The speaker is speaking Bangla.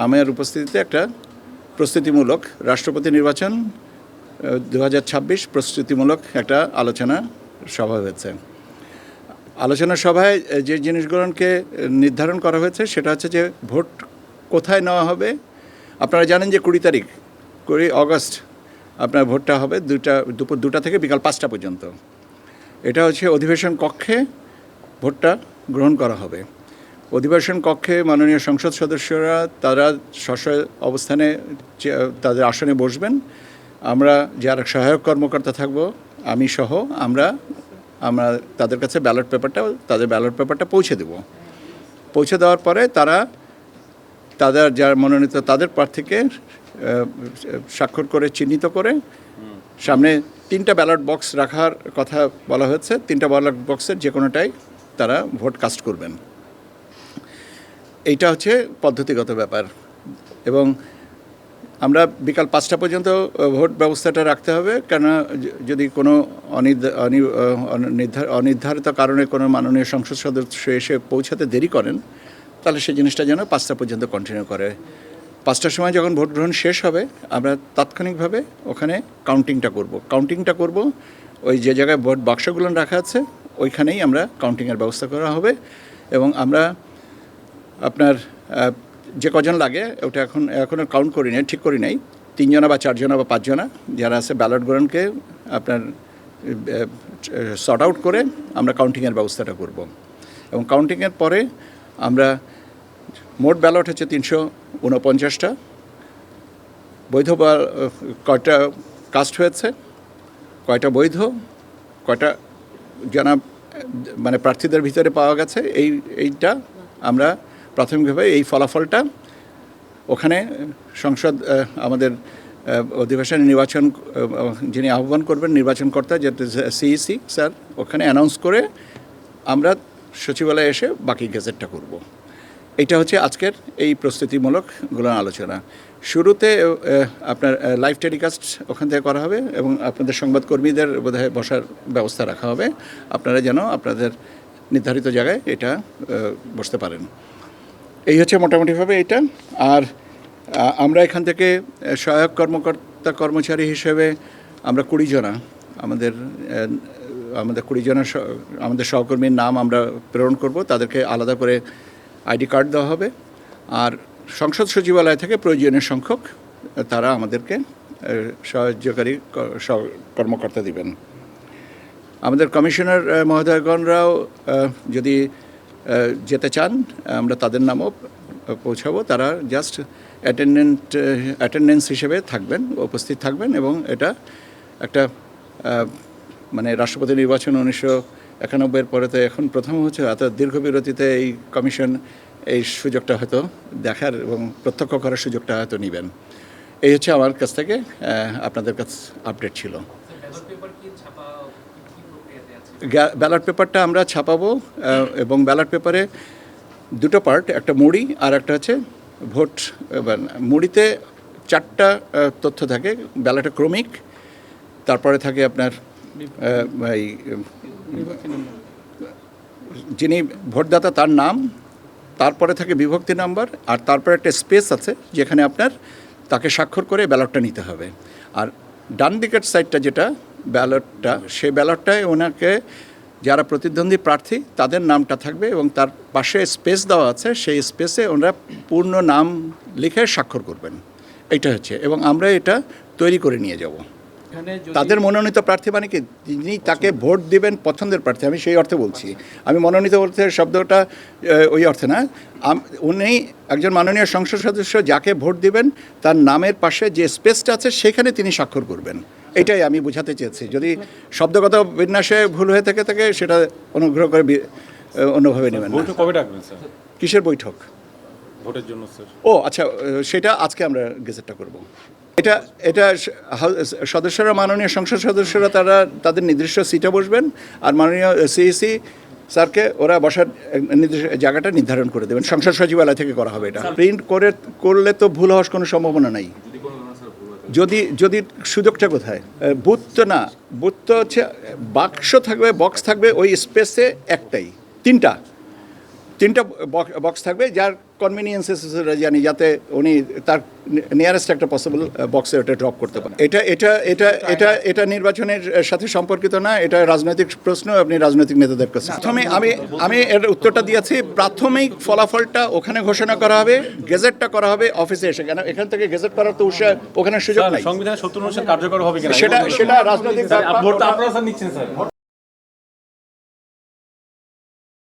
আমার উপস্থিতিতে একটা প্রস্তুতিমূলক রাষ্ট্রপতি নির্বাচন 2026 প্রস্তুতিমূলক একটা আলোচনা সভা হয়েছে। আলোচনা সভায় যে জিনিসগুলোকে নির্ধারণ করা হয়েছে সেটা হচ্ছে যে ভোট কোথায় নেওয়া হবে। আপনারা জানেন যে 20 অগস্ট আপনার ভোটটা হবে দুপুর 2টা থেকে বিকাল 5টা পর্যন্ত। এটা হচ্ছে অধিবেশন কক্ষে ভোটটা গ্রহণ করা হবে। অধিবেশন কক্ষে মাননীয় সংসদ সদস্যরা তারা স্ব অবস্থানে তাদের আসনে বসবেন। আমরা যারা সহায়ক কর্মকর্তা থাকব আমি সহ আমরা তাদের কাছে তাদের ব্যালট পেপারটা পৌঁছে দেব। পৌঁছে দেওয়ার পরে তাদের যারা মনোনীত তাদের প্রার্থীকে স্বাক্ষর করে চিহ্নিত করে সামনে 3টা ব্যালট বক্স রাখার কথা বলা হয়েছে। 3টা ব্যালট বক্সের যে কোনোটাই তারা ভোট কাস্ট করবেন। এইটা হচ্ছে পদ্ধতিগত ব্যাপার এবং আমরা বিকাল 5টা পর্যন্ত ভোট ব্যবস্থাটা রাখতে হবে। কেন যদি কোনো অনির্ধারিত কারণে কোনো মাননীয় সংসদ সদস্য এসে পৌঁছাতে দেরি করেন তাহলে সেই জিনিসটা যেন 5টা পর্যন্ত কন্টিনিউ করে। 5টার সময় যখন ভোট গ্রহণ শেষ হবে আমরা তাৎক্ষণিকভাবে ওখানে কাউন্টিংটা করব। ওই যে জায়গায় ভোট বাক্সগুলো রাখা আছে ওইখানেই আমরা কাউন্টিংয়ের ব্যবস্থা করা হবে এবং আমরা আপনার যে কজন লাগে ওটা এখনও কাউন্ট করি নাই, ঠিক করি নাই। 3 জনা বা 4 জনা বা 5 জনা যারা আছে ব্যালট গ্রহণকে আপনার সর্ট আউট করে আমরা কাউন্টিংয়ের ব্যবস্থাটা করব এবং কাউন্টিংয়ের পরে আমরা মোট ব্যালট হচ্ছে 349টা। বৈধ কয়টা কাস্ট হয়েছে, কয়টা বৈধ, কয়টা জানা মানে প্রার্থীদের ভিতরে পাওয়া গেছে এইটা আমরা প্রাথমিকভাবে এই ফলাফলটা ওখানে সংসদ আমাদের অধিবেশন নির্বাচন যিনি আহ্বান করবেন নির্বাচনকর্তা যেটা সিইসি স্যার ওখানে অ্যানাউন্স করে সচিবালয়ে এসে বাকি গেজেটটা করব। এইটা হচ্ছে আজকের এই প্রস্তুতিমূলকগুলো আলোচনা। শুরুতে আপনার লাইভ টেলিকাস্ট ওখান থেকে করা হবে এবং আপনাদের সংবাদকর্মীদের বোধহয় বসার ব্যবস্থা রাখা হবে। আপনারা যেন আপনাদের নির্ধারিত জায়গায় এটা বসতে পারেন। এই হচ্ছে মোটামুটিভাবে এটা। আর আমরা এখান থেকে সহায়ক কর্মচারী হিসেবে আমরা 20 জনা আমাদের 20 জনা আমাদের সহকর্মীর নাম আমরা প্রেরণ করব। তাদেরকে আলাদা করে আইডি কার্ড দেওয়া হবে আর সংসদ সচিবালয় থেকে প্রয়োজনীয় সংখ্যক তারা আমাদেরকে সাহায্যকারী কর্মকর্তা দিবেন। আমাদের কমিশনার মহোদয়গণরাও যদি যেতে চান আমরা তাদের নামও পৌঁছাবো। তারা জাস্ট অ্যাটেন্ডেন্স হিসেবে থাকবেন, উপস্থিত থাকবেন এবং এটা একটা মানে রাষ্ট্রপতি নির্বাচন 1991 পরে তো এখন প্রথম হচ্ছে এত দীর্ঘ বিরতিতে এই কমিশন এই সুযোগটা হয়তো দেখার এবং প্রত্যক্ষ করার সুযোগটা হয়তো নেবেন। এই হচ্ছে আমার কাছ থেকে আপনাদের কাছে আপডেট ছিল। ব্যালট পেপারটা আমরা ছাপাবো এবং ব্যালট পেপারে 2টো পার্ট, একটা মুড়ি আর একটা হচ্ছে ভোট। মুড়িতে 4টা তথ্য থাকে, ব্যালটে ক্রমিক, তারপরে থাকে আপনার যিনি ভোটদাতা তার নাম, তারপরে থাকে বিভক্তি নাম্বার আর তারপরে একটা স্পেস আছে যেখানে আপনার তাকে স্বাক্ষর করে ব্যালটটা নিতে হবে। আর ডান দিকের সাইডটা যেটা ব্যালটটা সেই ব্যালটটায় ওনাকে যারা প্রতিদ্বন্দ্বী প্রার্থী তাদের নামটা থাকবে এবং তার পাশে স্পেস দেওয়া আছে, সেই স্পেসে ওনারা পূর্ণ নাম লিখে স্বাক্ষর করবেন। এইটা হচ্ছে এবং আমরা এটা তৈরি করে নিয়ে যাব। তাদের মনোনীত প্রার্থী মানে কি যিনি তাকে ভোট দিবেন পছন্দের প্রার্থী, আমি সেই অর্থে বলছি। আমি মনোনীত অর্থের শব্দটা ওই অর্থে না, উনি একজন মাননীয় সংসদ সদস্য যাকে ভোট দিবেন তার নামের পাশে যে স্পেসটা আছে সেখানে তিনি স্বাক্ষর করবেন। এটাই আমি বোঝাতে চেয়েছি। যদি শব্দগত বিন্যাসে ভুল হয়ে থাকে সেটা অনুগ্রহ করে অন্যভাবে নেবেন। বৈঠক কবে ডাকবেন স্যার? কিসের বৈঠক? ভোটের জন্য স্যার। ও আচ্ছা, সেটা আজকে আমরা গেজেটটা করব। এটা সদস্যরা মাননীয় সংসদ সদস্যরা তারা তাদের নির্দিষ্ট সিটে বসবেন আর মাননীয় সিইসি স্যারকে ওরা বসার নির্দিষ্ট জায়গাটা নির্ধারণ করে দেবেন। সংসদ সচিবালয় থেকে করা হবে। এটা প্রিন্ট করলে তো ভুল হওয়ার কোনো সম্ভাবনা নাই। যদি সুযোগটা কোথায়? বুথ তো না, বুথ তো হচ্ছে বাক্স থাকবে, বক্স থাকবে, ওই স্পেসে একটাই 3টা 3টা বক্স থাকবে, যার কনভিনিয়েন্সেস জানি, যাতে উনি তার নিয়ারেস্ট একটা পসিবল বক্সে ওটা ড্রপ করতে পারেন। এটা নির্বাচনের সাথে সম্পর্কিত না, এটা রাজনৈতিক প্রশ্ন, আপনি রাজনৈতিক নেতাদের কাছে। প্রথমে আমি এর উত্তরটা দিয়েছি। প্রাথমিক ফলাফলটা ওখানে ঘোষণা করা হবে, গেজেটটা করা হবে অফিসে এসে, কেন এখান থেকে গেজেট করার তো ওখানে সুযোগ নাই। সংবিধান 70 অনুসারে কার্যকর হবে কিনা সেটা রাজনৈতিক ভোটটা আপনারা স্যার নিচ্ছেন স্যার।